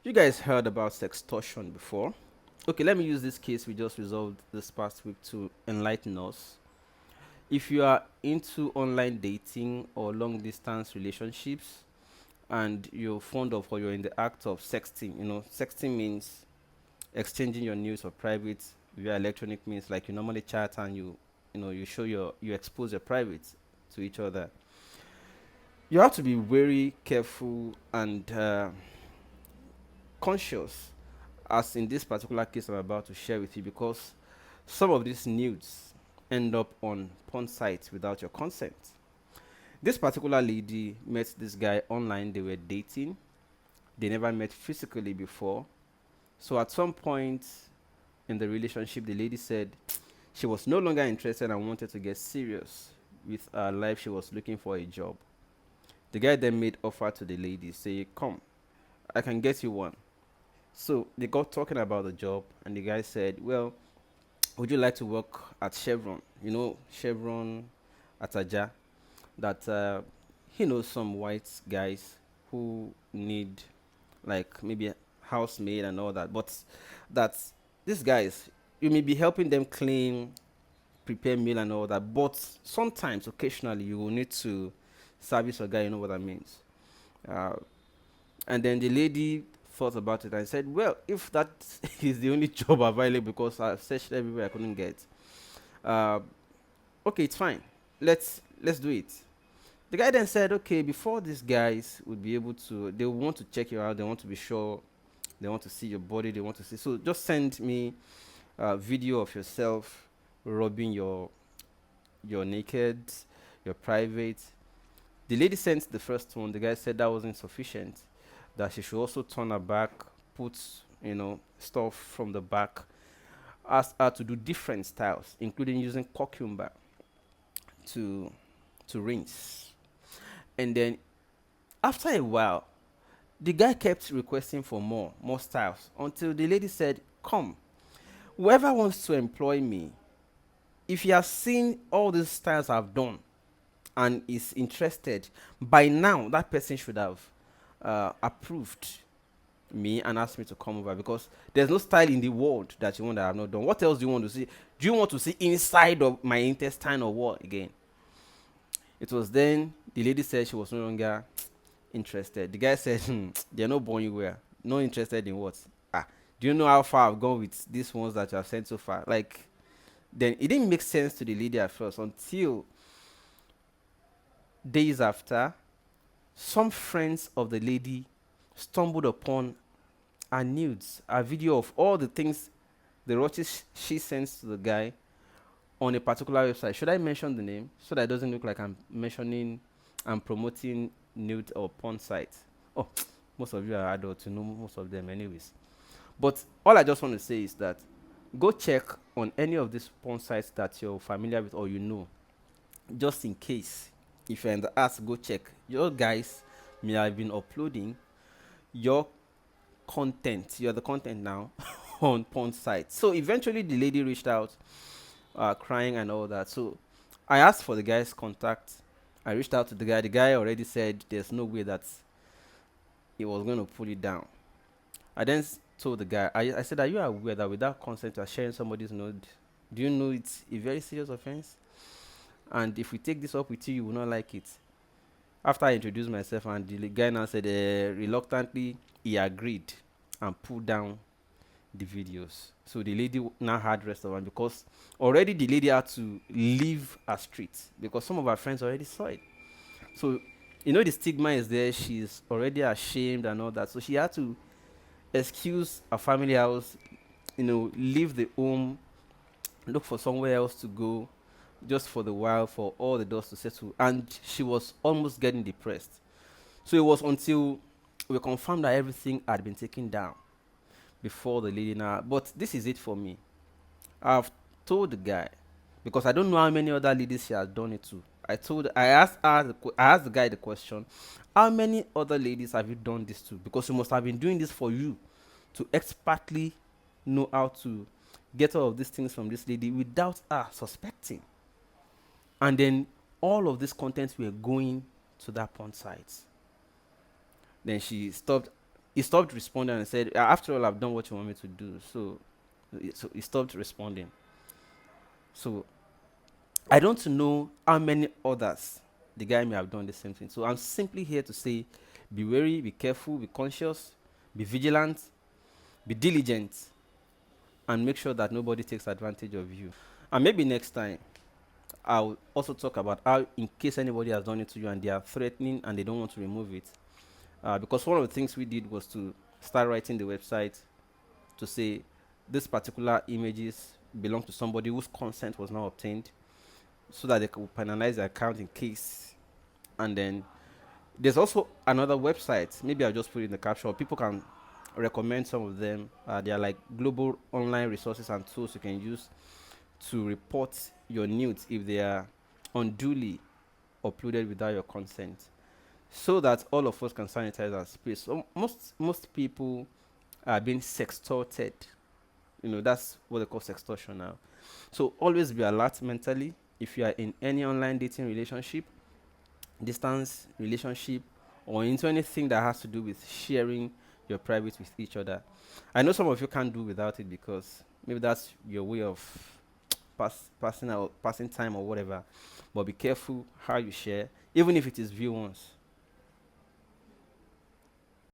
You guys heard about sextortion before. Okay, let me use this case we just resolved this past week to enlighten us. If you are into online dating or long distance relationships and you're fond of or you're in the act of sexting, sexting means exchanging your news or private via electronic means, like you normally chat and you show you expose your private to each other. You have to be very careful and conscious, as in this particular case I'm about to share with you, because some of these nudes end up on porn sites without your consent. This particular lady met this guy online, they were dating, they never met physically before. So at some point in the relationship, the lady said she was no longer interested and wanted to get serious with her life. She was looking for a job. The guy then made offer to the lady, say, "Come, I can get you one." So they got talking about the job, and the guy said, "Well, would you like to work at Chevron? You know, Chevron at Aja, that he knows some white guys who need like maybe a housemaid and all that, but that these guys, you may be helping them clean, prepare meal and all that, but sometimes, occasionally, you will need to service a guy. You know what that means." Uh, and then the lady thought about it and said, "Well, if that is the only job available, because I've searched everywhere I couldn't get, uh, okay, it's fine. Let's do it." The guy then said, "Okay, before these guys would be able to, they want to check you out. They want to be sure. They want to see your body. They want to see. So just send me a video of yourself rubbing your naked, your private." The lady sent the first one. The guy said that wasn't sufficient, that she should also turn her back, put stuff from the back, asked her to do different styles, including using cucumber to rinse. And then after a while, the guy kept requesting for more styles, until the lady said, "Come, whoever wants to employ me, if he has seen all these styles I've done and is interested, by now that person should have approved me and asked me to come over, because there's no style in the world that you want that I've not done. What else do you want to see? Do you want to see inside of my intestine or what again?" It was then the lady said she was no longer interested. The guy said, "They're not born you were. Not interested in what? Ah, do you know how far I've gone with these ones that you have sent so far?" Like, then it didn't make sense to the lady at first, until days after, some friends of the lady stumbled upon her nudes, a video of all the things, the roaches she sends to the guy on a particular website. Should I mention the name so that it doesn't look like I'm promoting nude or porn sites? Oh, most of you are adults, you know most of them, anyways. But all I just want to say is that go check on any of these porn sites that you're familiar with or just in case. If you're in the ask, go check. Your guys may have been uploading your content. You're the content now on porn sites. So eventually, the lady reached out, crying and all that. So I asked for the guy's contact. I reached out to the guy. The guy already said there's no way that he was going to pull it down. I then told the guy, I said, "Are you aware that without consent you are sharing somebody's nude? Do you know it's a very serious offense? And if we take this up with you, you will not like it." After I introduced myself, and the guy now said, reluctantly, he agreed and pulled down the videos. So the lady now had rest of her, because already the lady had to leave her street because some of her friends already saw it. So the stigma is there. She's already ashamed and all that. So she had to excuse her family house, leave the home, look for somewhere else to go, just for the while, for all the dust to settle. And she was almost getting depressed. So it was until we confirmed that everything had been taken down before the lady now. But this is it for me. I've told the guy, because I don't know how many other ladies she has done it to. I asked the guy the question, "How many other ladies have you done this to? Because you must have been doing this for you to expertly know how to get all of these things from this lady without her suspecting." And then all of this content were going to that porn site. Then she stopped he stopped responding and said, After all, I've done what you want me to do." So he stopped responding. So I don't know how many others the guy may have done the same thing. So I'm simply here to say, be wary, be careful, be conscious, be vigilant, be diligent, and make sure that nobody takes advantage of you. And maybe next time, I'll also talk about how, in case anybody has done it to you and they are threatening and they don't want to remove it, because one of the things we did was to start writing the website to say this particular images belong to somebody whose consent was not obtained, so that they could penalize the account in case. And then there's also another website. Maybe I'll just put it in the caption. People can recommend some of them. They are like global online resources and tools you can use to report your nudes if they are unduly uploaded without your consent, so that all of us can sanitize our space. So most people are being sextorted. That's what they call sextortion now. So always be alert mentally if you are in any online dating relationship, distance relationship, or into anything that has to do with sharing your private with each other. I know some of you can't do without it because maybe that's your way of passing time or whatever. But be careful how you share, even if it is view once.